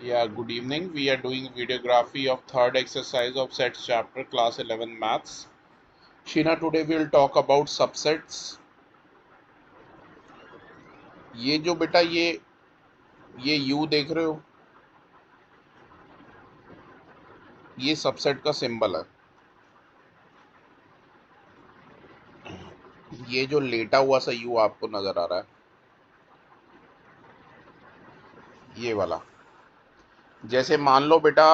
Yeah, good evening. We are doing videography of third exercise of sets chapter class 11 maths. Sheena, today we will talk about subsets. ये जो बेटा ये U देख रहे हो, ये सबसेट का सिंबल है। ये जो लेटा हुआ सा U आपको नजर आ रहा है, ये वाला। जैसे मान लो बेटा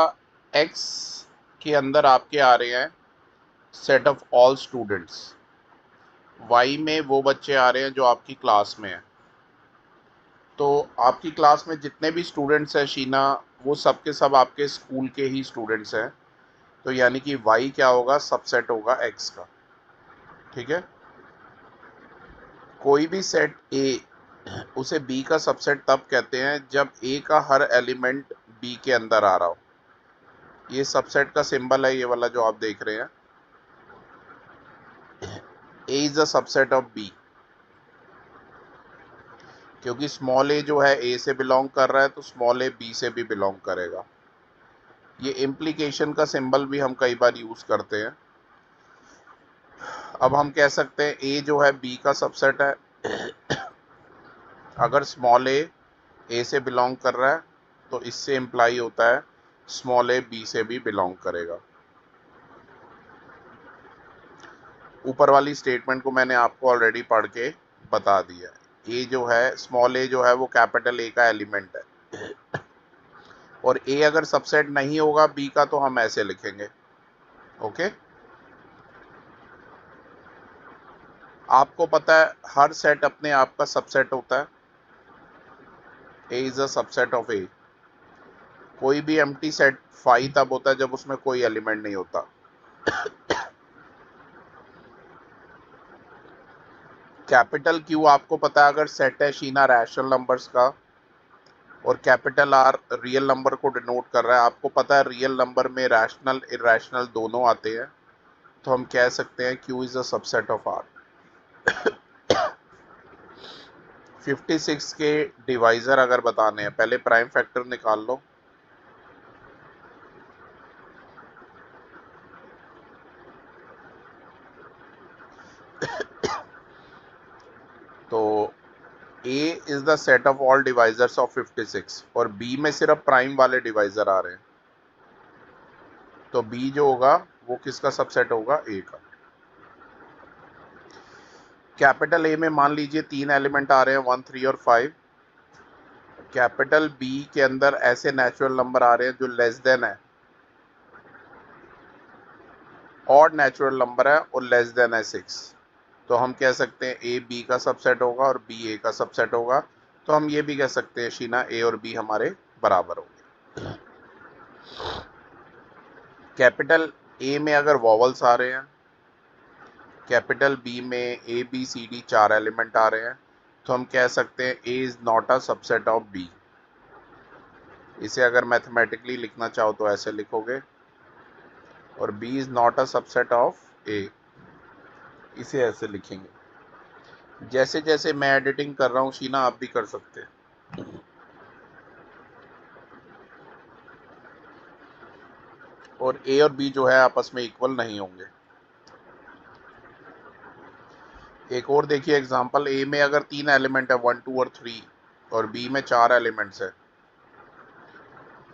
X के अंदर आपके आ रहे हैं set of all students, Y में वो बच्चे आ रहे हैं जो आपकी क्लास में हैं। तो आपकी क्लास में जितने भी स्टूडेंट्स हैं शीना, वो सब के सब आपके स्कूल के ही स्टूडेंट्स हैं। तो यानी कि y क्या होगा, सबसेट होगा x का। ठीक है, कोई भी सेट a उसे b का सबसेट तब कहते हैं जब a का हर एलिमेंट b के अंदर आ रहा हो। ये सबसेट का सिंबल है, ये वाला जो आप देख रहे हैं। a is the subset of b, क्योंकि स्मॉल a जो है a से बिलोंग कर रहा है, तो स्मॉल a b से भी बिलोंग करेगा। ये इम्प्लीकेशन का सिंबल भी हम कई बार यूज करते हैं। अब हम कह सकते हैं a जो है b का सबसेट है। अगर स्मॉल a से बिलोंग कर रहा है, तो इससे इम्प्लाई होता है स्मॉल a b से भी बिलोंग करेगा। ऊपर वाली स्टेटमेंट को मैंने आपको ऑलरेडी पढ़ के बता दिया है। a जो है, स्मॉल a जो है वो कैपिटल A का एलिमेंट है, और a अगर सबसेट नहीं होगा b का तो हम ऐसे लिखेंगे। ओके, आपको पता है हर सेट अपने आप का सबसेट होता है। a is a subset of a। कोई भी एम्प्टी सेट फाई तब होता है जब उसमें कोई एलिमेंट नहीं होता। कैपिटल Q आपको पता है अगर सेट है शीना रैशनल नंबर्स का, और कैपिटल R रियल नंबर को डिनोट कर रहा है। आपको पता है रियल नंबर में रैशनल इरैशनल दोनों आते हैं, तो हम कह सकते हैं Q is a subset of R। 56 के डिवाइजर अगर बताने हैं, पहले प्राइम फैक्टर निकाल लो। तो A is the set of all divisors of 56, और B में सिर्फ प्राइम वाले डिवाइजर आ रहे हैं, तो B जो होगा वो किसका सबसेट होगा, A का। कैपिटल A में मान लीजिए 3 एलिमेंट आ रहे हैं, 1 3 और 5। कैपिटल B के अंदर ऐसे नेचुरल नंबर आ रहे हैं जो लेस देन है, ऑड नेचुरल नंबर है और लेस देन है 6। तो हम कह सकते हैं A B का सबसेट होगा और B A का सबसेट होगा। तो हम ये भी कह सकते हैं शीना A और B हमारे बराबर होंगे। कैपिटल A में अगर वॉवल्स आ रहे हैं, कैपिटल B में A B C D 4 element आ रहे हैं, तो हम कह सकते हैं A is not a subset of B। इसे अगर मैथमेटिकली लिखना चाहो तो ऐसे लिखोगे, और B is not a subset of A, इसे ऐसे लिखेंगे। जैसे जैसे मैं एडिटिंग कर रहा हूँ शीना, आप भी कर सकते हैं। और A और B जो है आपस में इक्वल नहीं होंगे। एक और देखिए एग्जांपल, A में अगर 3 एलिमेंट है 1 2 और 3, और B में 4 एलिमेंट्स है,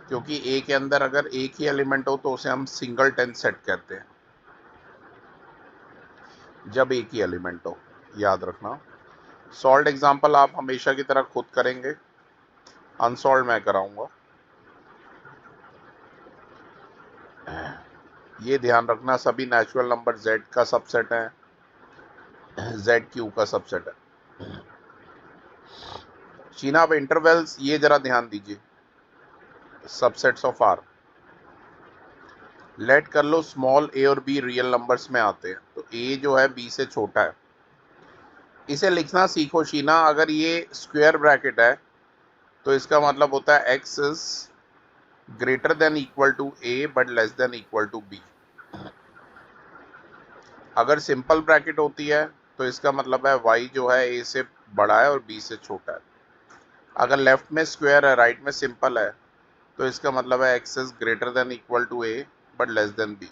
क्योंकि A के अंदर अगर एक ही एलिमेंट हो तो उसे हम सिंगल टेंथ सेट कहते हैं, जब एक ही एलिमेंट हो। याद रखना, सॉल्व एग्जांपल आप हमेशा की तरह खुद करेंगे, अनसॉल्व मैं कराऊंगा। ये ध्यान रखना सभी नेचुरल नंबर Z का सबसेट है, ZQ का सबसेट है। शीना अब इंटरवल्स ये जरा ध्यान दीजिए, सबसेट्स ऑफ R। लेट कर लो स्मॉल a और b रियल नंबर्स में आते हैं, तो a जो है b से छोटा है। इसे लिखना सीखो शीना, अगर ये स्क्वायर ब्रैकेट है तो इसका मतलब होता है x is greater than equal to a but less than equal to b। अगर सिंपल ब्रैकेट होती है तो इसका मतलब है y जो है a से बड़ा है और b से छोटा है। अगर लेफ्ट में स्क्वायर है, राइट में सिंपल है, तो इसका मतलब है x is greater than equal to A but less than B.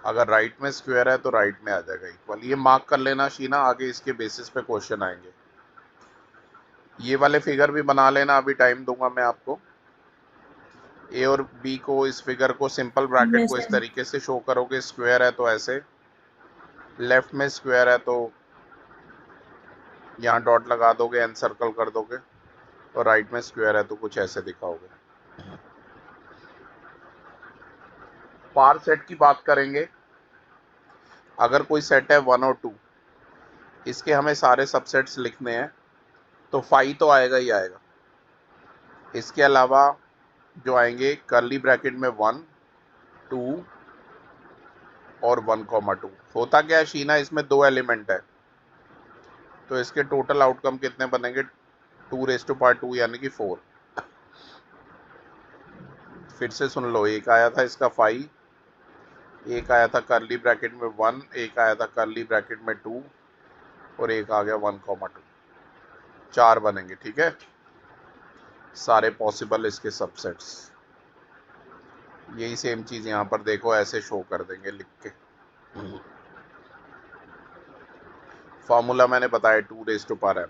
अगर राइट में स्क्वायर है तो राइट में आ जाएगा इक्वल। ये मार्क कर लेना शीना, आगे इसके बेसिस पे क्वेश्चन आएंगे। ये वाले फिगर भी बना लेना, अभी टाइम दूंगा मैं आपको। ए और बी को, इस फिगर को, सिंपल ब्रैकेट यस को इस सर। तरीके से शो करोगे। स्क्वायर है तो ऐसे, लेफ्ट में स्क्वायर है तो यहाँ डॉट लगा दोगे, एन सर्कल कर दोगे, और राइट में स्क्वायर है तो कुछ ऐसे दिखाओगे। पार सेट की बात करेंगे। अगर कोई सेट है 1 और 2, इसके हमें सारे सबसेट्स लिखने हैं, तो फाइव तो आएगा ही आएगा। इसके अलावा जो आएंगे कर्ली ब्रैकेट में 1, 2 और 1,2। होता क्या है शीना, इसमें 2 एलिमेंट है, तो इसके टोटल आउटकम कितने बनेंगे? 2⁻², यानी कि 4। फिर से सुन लो, एक आया था इसका 5, एक आया था कर्ली ब्रैकेट में 1, एक आया था कर्ली ब्रैकेट में 2, और एक आ गया 1,2। 4 बनेंगे, ठीक है। सारे पॉसिबल इसके सबसेट्स। यही सेम चीज यहाँ पर देखो, ऐसे शो कर देंगे लिख के। फॉर्मूला मैंने बताया 2⁻m।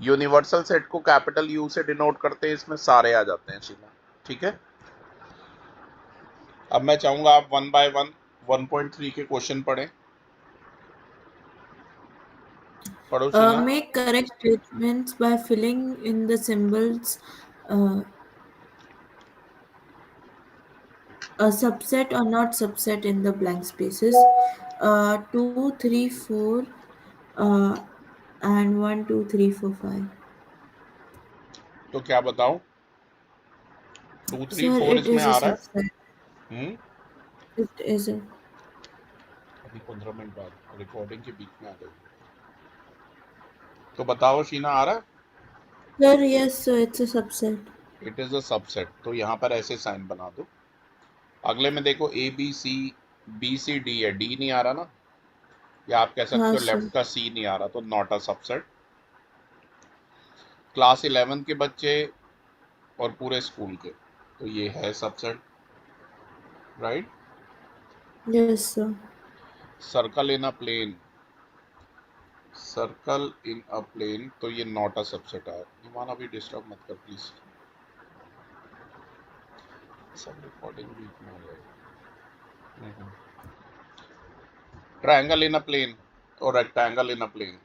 यूनिवर्सल सेट को कैपिटल यू से डिनोट करते हैं, इसमें सारे आ जाते हैं सीधा, ठीक है। अब मैं चाहूंगा आप 1 बाय 1 1.3 के क्वेश्चन पढ़ें। पढ़ो Sheena. Make correct statements by filling in the symbols, uh, a subset or not subset in the blank spaces. 2, 3, 4, uh, and 1, 2, 3, 4, 5. तो क्या बताओ, 2 3 Sir, 4 it इसमें is a आ रहा है। subset. Hmm. It is a. अभी 15 मिनट बाद रिकॉर्डिंग के बीच में आ जाएगी, तो बताओ शीना, आ रहा है? Sir, yes, sir, it's a subset. It is a subset, तो यहाँ पर ऐसे साइन बना दो। अगले में देखो A B C, B C D है, डी नहीं आ रहा ना, या आप कह हाँ सकते हो सर। लेफ्ट का सी नहीं आ रहा, तो नॉट अ सबसेट। क्लास 11 के बच्चे और पूरे स्कूल के, तो ये है subset, right. Yes, sir. Circle in a plane, circle in a plane, तो ये नॉट अ सबसेट है। ईमान अभी डिस्टर्ब मत कर प्लीज, सब रिकॉर्डिंग बीच में आ जाएगी। ट्रायंगल इन अ प्लेन और रेक्टेंगल इन अ प्लेन,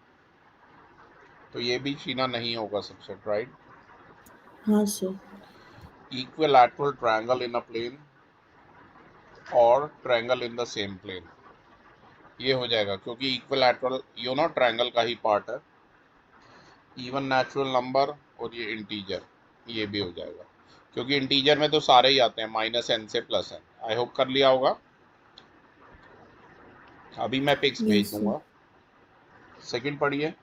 तो ये भी शीना नहीं होगा सबसेट, राइट। हाँ sir. Equilateral triangle in a plane और triangle in the same plane, ये हो जाएगा, क्योंकि इक्विलैटरल यू नो ट्रायंगल का ही पार्ट है। इवन नेचुरल नंबर और ये इंटीजर, ये भी हो जाएगा, क्योंकि इंटीजर में तो सारे ही आते हैं -n से +n। आई होप कर लिया होगा। अभी मैं पिक्स भेज Yes, sir. दूंगा। सेकंड पढ़िए।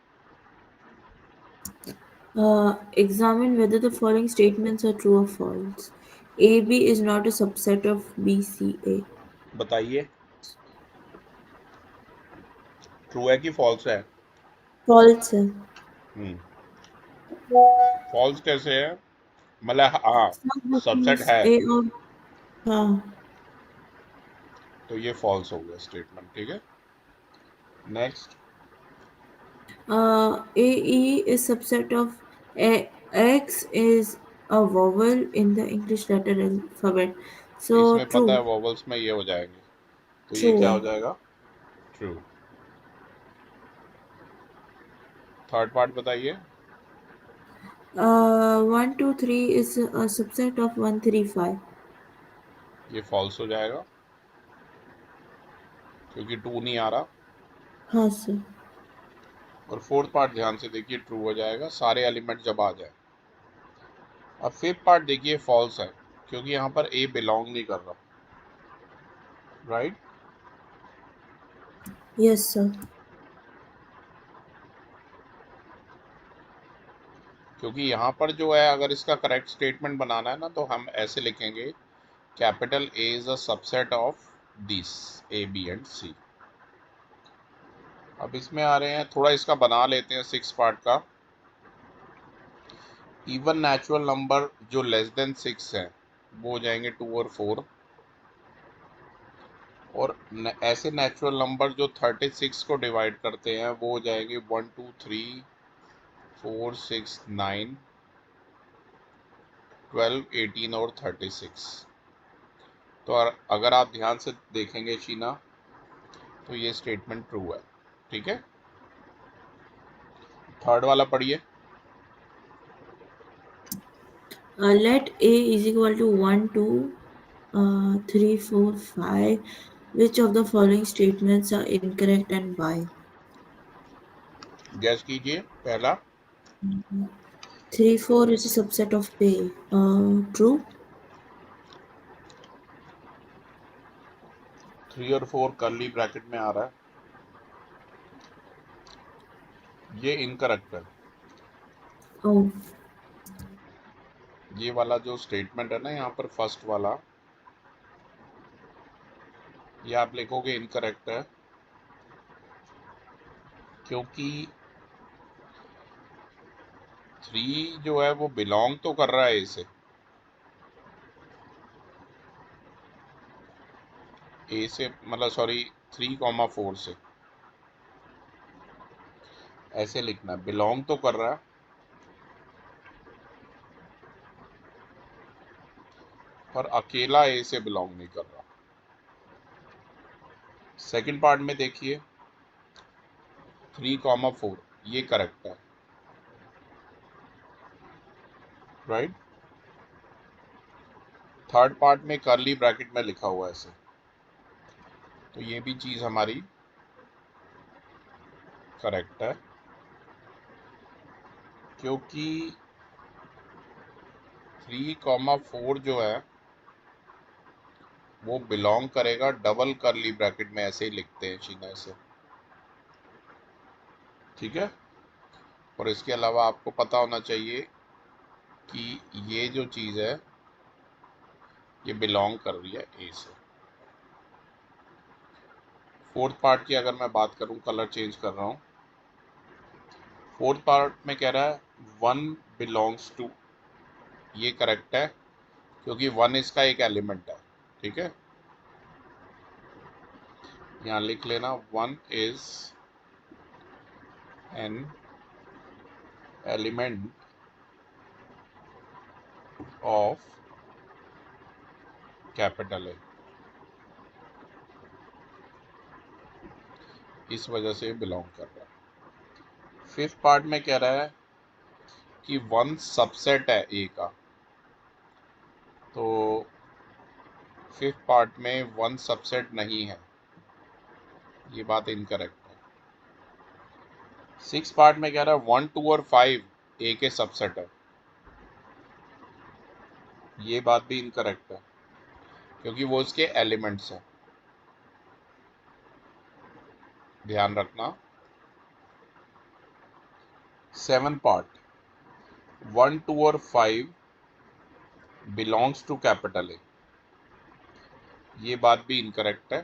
Examine whether the following statements are true or false. AB is not a subset of BCA. बताइए, ट्रू है कि फॉल्स है? False है। हम्म। फॉल्स कैसे है? मतलब हाँ, Some of सबसेट these है, A और हाँ। तो ये फॉल्स हो गया स्टेटमेंट, ठीक है। Next. AE is subset of X is a vowel in the English letter alphabet. So इसमें पता है true. वॉवल्स में ये हो जाएंगे, तो ये True क्या हो है। जाएगा? ट्रू। थर्ड पार्ट बताइए। 1, 2, 3 is a subset of 1, 3, 5. ये फॉल्स हो जाएगा, क्योंकि 2 नहीं आ रहा। हाँ सर। और फोर्थ पार्ट ध्यान से देखिए, ट्रू हो जाएगा सारे एलिमेंट जब आ जाए। अब फिफ्थ पार्ट देखिए, फॉल्स है, क्योंकि यहाँ पर ए बिलोंग नहीं कर रहा, राइट। Yes, sir. क्योंकि यहाँ पर जो है, अगर इसका करेक्ट स्टेटमेंट बनाना है ना, तो हम ऐसे लिखेंगे, capital A is a subset of this A B and C. अब इसमें आ रहे हैं, थोड़ा इसका बना लेते हैं सिक्स पार्ट का। इवन नेचुरल नंबर जो लेस देन 6 हैं वो हो जाएंगे 2 और 4, और ऐसे नेचुरल नंबर जो 36 को डिवाइड करते हैं वो हो जाएंगे 1 2 3 4 6 9 12 18 और 36। तो अगर आप ध्यान से देखेंगे शीना, तो ये स्टेटमेंट ट्रू है। ठीक है, थर्ड वाला पढ़िए। Let A is equal to 1, 2, 3, 4, 5. Which of the following statements are incorrect and why? Gas कीजिए। पहला, 3, 4 is a subset of A. True. 3 और 4 कर्ली ब्रैकेट में आ रहा है, ये इनकरेक्ट है। Oh, ये वाला जो स्टेटमेंट है ना यहाँ पर, फर्स्ट वाला, ये आप लिखोगे इनकरेक्ट है, क्योंकि 3 जो है वो बिलोंग तो कर रहा है ए से, मतलब सॉरी 3,4 से। ऐसे लिखना है, बिलोंग तो कर रहा है पर अकेला ए से बिलोंग नहीं कर रहा। सेकंड पार्ट में देखिए, 3,4 ये करेक्ट है, राइट। थर्ड पार्ट में कर्ली ब्रैकेट में लिखा हुआ है ऐसे, तो ये भी चीज हमारी करेक्ट है, क्योंकि 3,4 जो है वो बिलोंग करेगा डबल कर्ली ब्रैकेट में, ऐसे ही लिखते हैं शीना से। ठीक है, और इसके अलावा आपको पता होना चाहिए कि ये जो चीज़ है ये बिलोंग कर रही है ए से। फोर्थ पार्ट की अगर मैं बात करूं, कलर चेंज कर रहा हूं। फोर्थ पार्ट में कह रहा है 1 बिलोंग्स टू, ये करेक्ट है क्योंकि 1 इसका एक एलिमेंट है। ठीक है, यहाँ लिख लेना 1 is an element of capital A, इस वजह से बिलोंग कर रहा है। फिफ्थ पार्ट में कह रहा है कि 1 सबसेट है ए का, तो फिफ्थ पार्ट में 1 सबसेट नहीं है, ये बात इनकरेक्ट है। सिक्स पार्ट में कह रहा है 1 2 और 5 ए के सबसेट है, ये बात भी इनकरेक्ट है क्योंकि वो इसके एलिमेंट्स हैं। ध्यान रखना। सेवन पार्ट 1 2 और 5 बिलोंग्स टू कैपिटल ए, ये बात भी इनकरेक्ट है।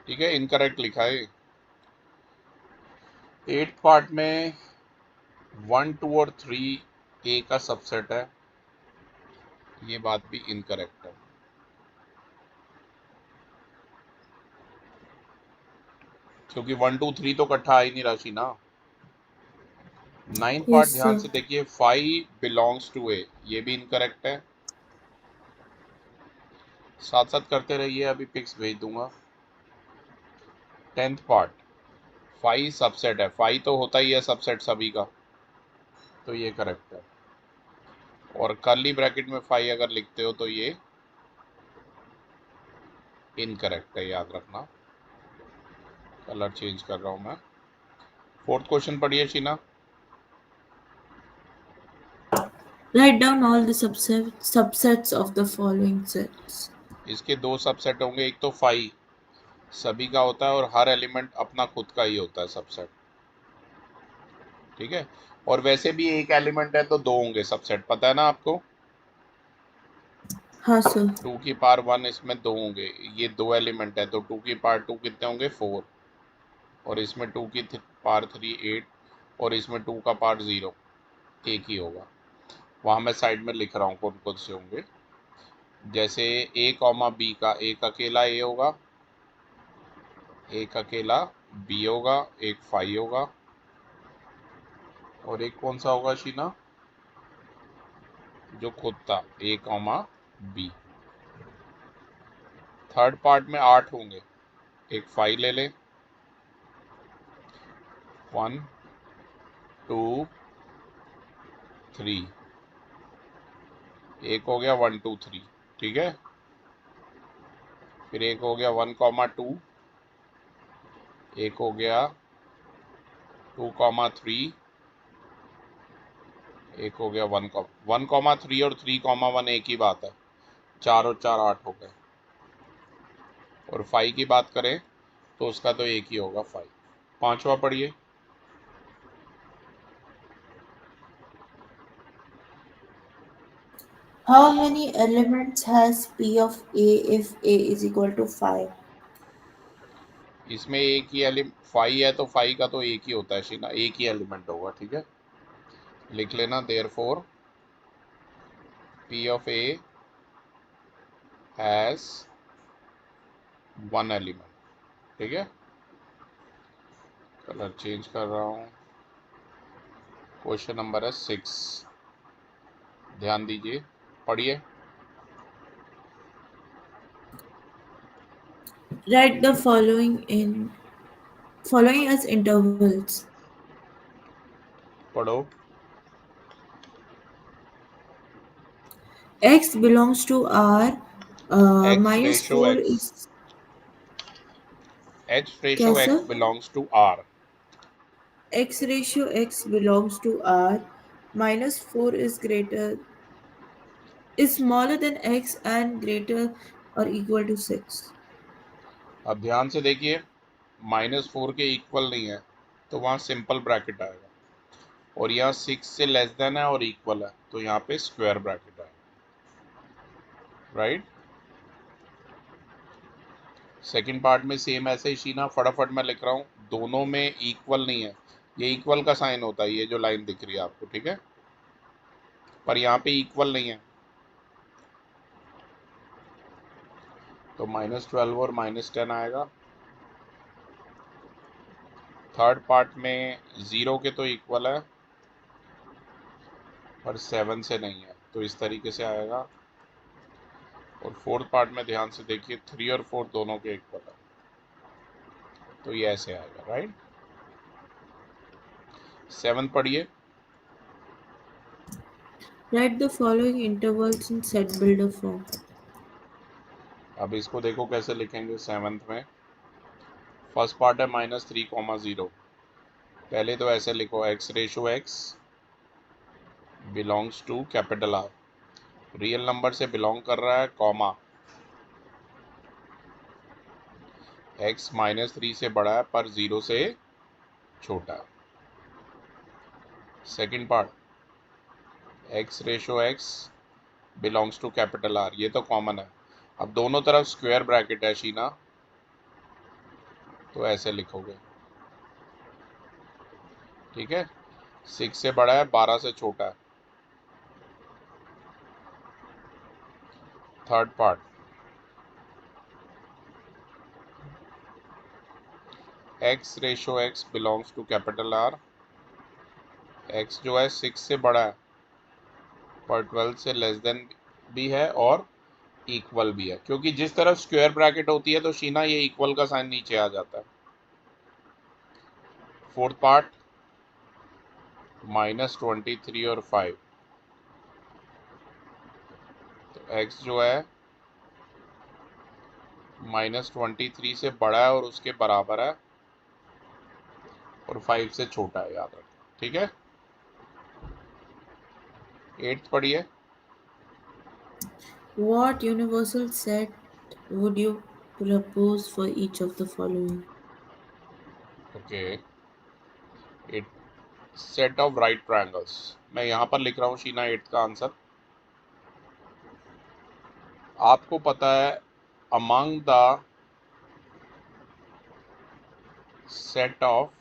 ठीक है, इनकरेक्ट लिखा है। एट पार्ट में 1 2 और 3 ए का सबसेट है, ये बात भी इनकरेक्ट है क्योंकि 1 2 3 तो इकट्ठा आ ही नहीं राशि ना। नाइन्थ पार्ट yes, ध्यान sir. से देखिए, 5 बिलोंग्स टू ए, ये भी इनकरेक्ट है। साथ साथ करते रहिए, अभी पिक्स भेज दूंगा। टेंथ पार्ट 5 सबसेट है, 5 तो होता ही है सबसेट सभी का, तो ये करेक्ट है। और कर्ली ब्रैकेट में 5 अगर लिखते हो तो ये इनकरेक्ट है, याद रखना। कलर चेंज कर रहा हूं मैं। फोर्थ क्वेश्चन पढ़िए Sheena. Write down all the subsets of the following sets. इसके दो सबसेट होंगे, एक तो 5 सभी का होता है और हर एलिमेंट अपना खुद का ही होता है सबसेट। ठीक है, और वैसे भी एक एलिमेंट है तो दो होंगे सबसेट, पता है ना आपको। हाँ सर। 2 की पावर 1 इसमें 2 होंगे, ये 2 एलिमेंट है तो 2 की पावर 2 कितने होंगे 4, और इसमें 2 की पावर 3 8, और इसमें 2 का पावर 0, एक ही होगा। वहाँ मैं साइड में लिख रहा हूँ कौन कौन से होंगे। जैसे ए कॉमा बी का एक अकेला ए होगा, एक अकेला बी होगा, एक 5 होगा, और एक कौन सा होगा शीना जो खुद था ए कॉमा बी। थर्ड पार्ट में 8 होंगे, एक 5 ले लें, 1 2 3, एक हो गया 1 2 3, ठीक है। फिर एक हो गया 1 कॉमा 2, एक हो गया 2 कॉमा 3, एक हो गया 1 कॉमा 3, और 3 कॉमा 1 एक ही बात है, 4 और 4 8 हो गए। और 5 की बात करें तो उसका तो एक ही होगा 5। पांचवा पढ़िए। How many elements has P of A if A is equal to 5? इसमें एक ही एलिमेंट 5 है तो 5 का तो एक ही होता है शीना, एक ही एलिमेंट होगा, ठीक है। लिख लेना therefore P of A has 1 element, ठीक है। कलर चेंज कर रहा हूँ। क्वेश्चन नंबर है 6, ध्यान दीजिए, पढ़िए। Write the following as intervals. पढ़ो। X belongs to R. X Minus ratio 4 x, is H ratio कैसा? X belongs to R. X ratio X belongs to R. Minus 4 is smaller than X and greater or equal to 6. अब ध्यान से देखिए, -4 के equal नहीं है तो वहाँ सिंपल ब्रैकेट आएगा, और यहाँ 6 से लेस देन है और इक्वल है तो यहाँ पे स्क्वायर ब्रैकेट आएगा, राइट। सेकंड पार्ट में सेम ऐसे ही शीना, फटाफट मैं लिख रहा हूँ, दोनों में इक्वल नहीं है, ये इक्वल का साइन होता है, ये जो लाइन दिख रही है आपको, ठीक है, पर यहाँ पे इक्वल नहीं है तो -12 और -10 आएगा। थर्ड पार्ट में 0 के तो इक्वल है पर 7 से नहीं है तो इस तरीके से आएगा। और फोर्थ पार्ट में ध्यान से देखिए, 3 और 4 दोनों के इक्वल है तो ये ऐसे आएगा, राइट। सेवंथ पढ़िए। Write the following intervals in set builder form. अब इसको देखो कैसे लिखेंगे सेवंथ में। फर्स्ट पार्ट है -3, 0। पहले तो ऐसे लिखो, x ratio x belongs to capital R, real number से बिलोंग कर रहा है, कॉमा एक्स -3 से बड़ा है पर 0 से छोटा है। Second part, x ratio x belongs to capital R, ये तो कॉमन है। अब दोनों तरफ स्क्वायर ब्रैकेट है शीना तो ऐसे लिखोगे, ठीक है। 6 से बड़ा है, 12 से छोटा है। Third part, x ratio x belongs to capital R, x जो है 6 से बड़ा है पर 12 से लेस देन भी है और इक्वल भी है, क्योंकि जिस तरफ स्क्वायर ब्रैकेट होती है तो शीना ये इक्वल का साइन नीचे आ जाता है। फोर्थ पार्ट, -23 और 5, तो एक्स जो है -23 से बड़ा है और उसके बराबर है और 5 से छोटा है, याद रखो, ठीक है। एट्थ पढ़िए। What universal set would you propose for each of the following? Okay, eight set of right triangles, मैं यहाँ पर लिख रहा हूँ शीना एट्थ का आंसर। आपको पता है among the set of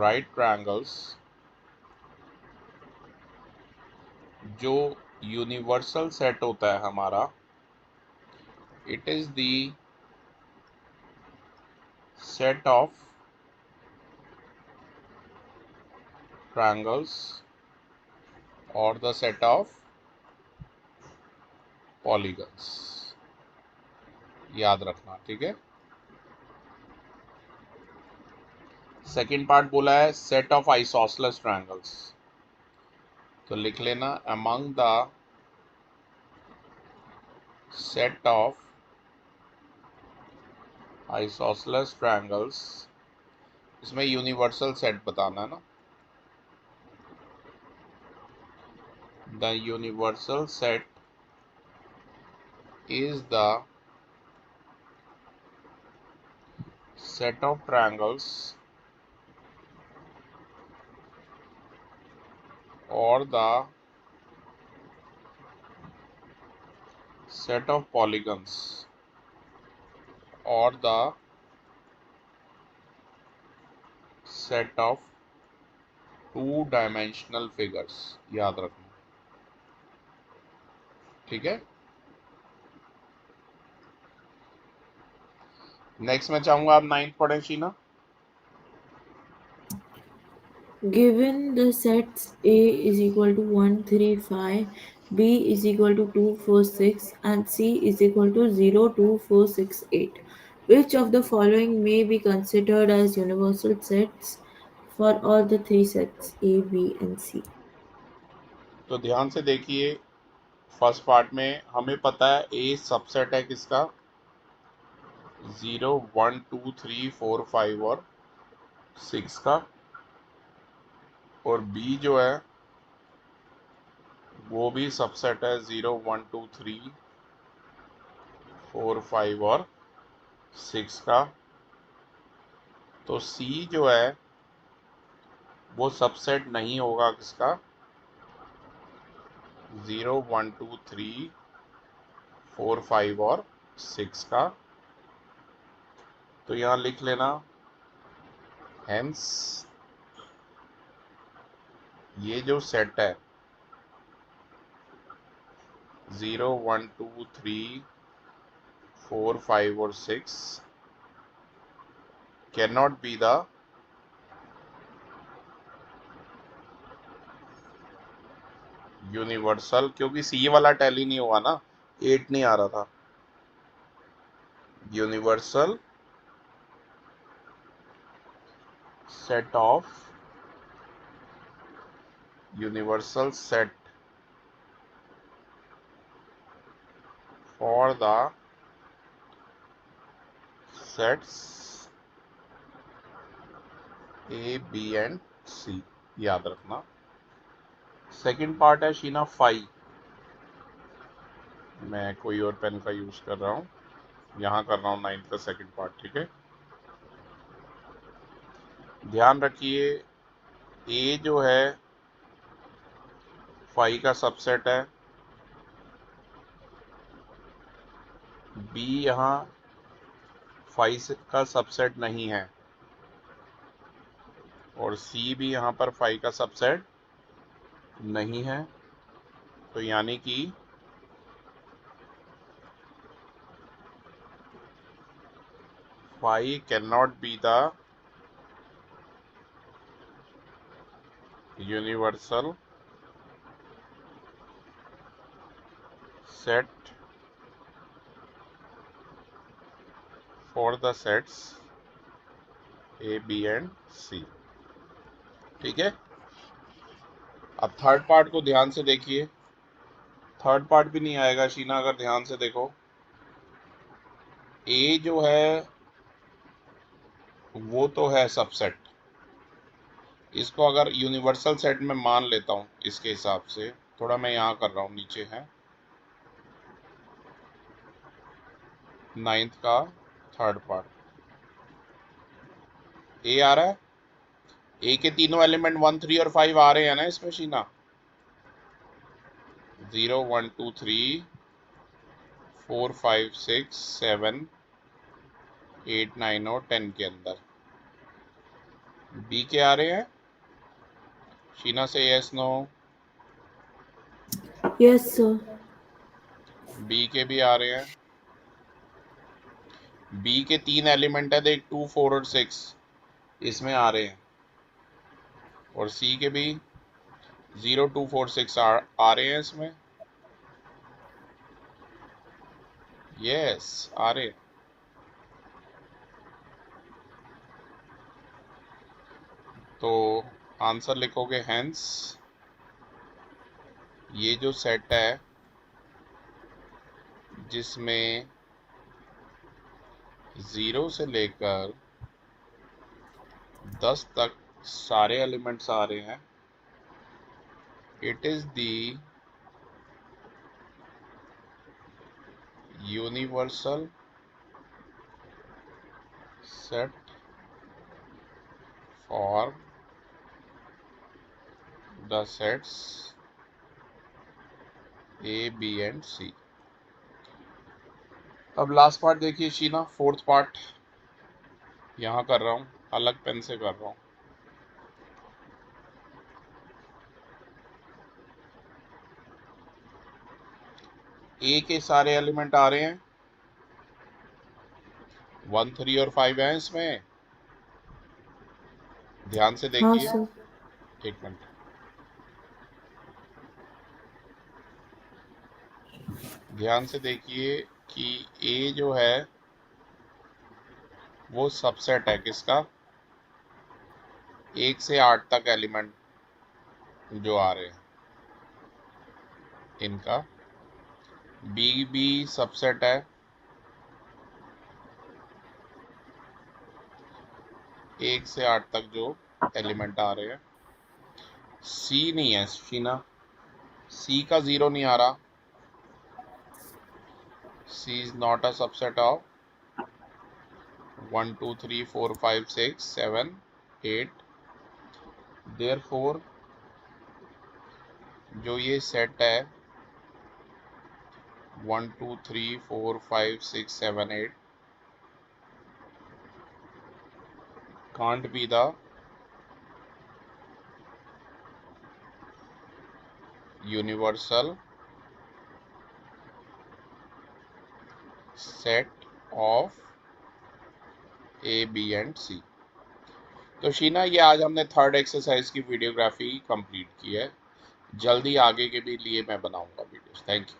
right triangles, जो यूनिवर्सल सेट होता है हमारा, it is the set of triangles और द सेट ऑफ पॉलीगन्स। याद रखना, ठीक है। सेकंड पार्ट बोला है सेट ऑफ आइसोसेलेस ट्रायंगल्स, तो लिख लेना among the set of isosceles triangles, इसमें यूनिवर्सल सेट बताना है ना। The universal set is the set of triangles or the set of polygons or the set of two-dimensional figures। याद रखना, ठीक है। नेक्स्ट मैं चाहूंगा आप 9th पढ़ें Sheena. Given the sets A is equal to 1, 3, 5, B is equal to 2, 4, 6, and C is equal to 0, 2, 4, 6, 8, which of the following may be considered as universal sets for all the three sets A, B, and C? तो ध्यान से देखिए, first part में हमें पता है ए subset है किसका, 0, 1, 2, 3, 4, 5 और 6 का, और बी जो है वो भी सबसेट है 0, 1, 2, 3, 4, 5 और 6 का। तो सी जो है वो सबसेट नहीं होगा किसका, 0, 1, 2, 3, 4, 5 और 6 का। तो यहाँ लिख लेना हेंस ये जो सेट है 0, 1, 2, 3, 4, 5 और 6 can not be the universal, क्योंकि सी वाला टैली नहीं हुआ ना, 8 नहीं आ रहा था। Universal set of universal set for the sets A, B and C. याद रखना। सेकंड पार्ट है शीना 5, मैं कोई और पेन का यूज कर रहा हूँ, यहाँ कर रहा हूँ 9th का सेकंड पार्ट, ठीक है। ध्यान रखिए ए जो है 5 का सबसेट है, बी यहाँ 5 का सबसेट नहीं है, और सी भी यहाँ पर 5 का सबसेट नहीं है। तो यानी कि 5 can not be the universal set for the sets A, B and C, ठीक है। अब थर्ड पार्ट को ध्यान से देखिए, थर्ड पार्ट भी नहीं आएगा शीना अगर ध्यान से देखो। ए जो है वो तो है सबसेट, इसको अगर यूनिवर्सल सेट में मान लेता हूँ इसके हिसाब से, थोड़ा मैं यहाँ कर रहा हूँ, नीचे है 9th का थर्ड पार्ट, ए आ रहा है, ए के तीनों एलिमेंट 1, 3 और 5 आ रहे हैं ना इसमें शीना। 0 1 2 3 4 5 6 7 8 9 और 10 के अंदर बी के आ रहे हैं। शीना से yes no. Yes, sir. B के भी आ रहे हैं। बी के 3 एलिमेंट है, देख 2 4 और 6 इसमें आ रहे हैं। और सी के भी 0 2 4 6 आ रहे हैं इसमें। यस आ रहे हैं। तो आंसर लिखोगे हेंस ये जो सेट है जिसमें 0 से लेकर 10 तक सारे एलिमेंट्स आ रहे हैं, it is the universal set for the sets A B and C. अब लास्ट पार्ट देखिए शीना, फोर्थ पार्ट यहाँ कर रहा हूँ, अलग पेन से कर रहा हूँ। ए के सारे एलिमेंट आ रहे हैं, 1 3 और 5 हैं इसमें। ध्यान से हाँ देखिए, सर। एक मिनट। ध्यान से देखिए कि ए जो है वो सबसेट है किसका, 1 से 8 तक एलिमेंट जो आ रहे हैं इनका। बी भी सबसेट है, 1 से 8 तक जो एलिमेंट आ रहे हैं। सी नहीं है शीना, सी का 0 नहीं आ रहा। C is not a subset of 1 2 3 4 5 6 7 8। Therefore जो ये सेट है 1 2 3 4 5 6 7 8 can't be the universal set of A B and C. तो शीना ये आज हमने थर्ड एक्सरसाइज की वीडियोग्राफी कंप्लीट की है। जल्दी आगे के भी लिए मैं बनाऊंगा वीडियोस। Thank you.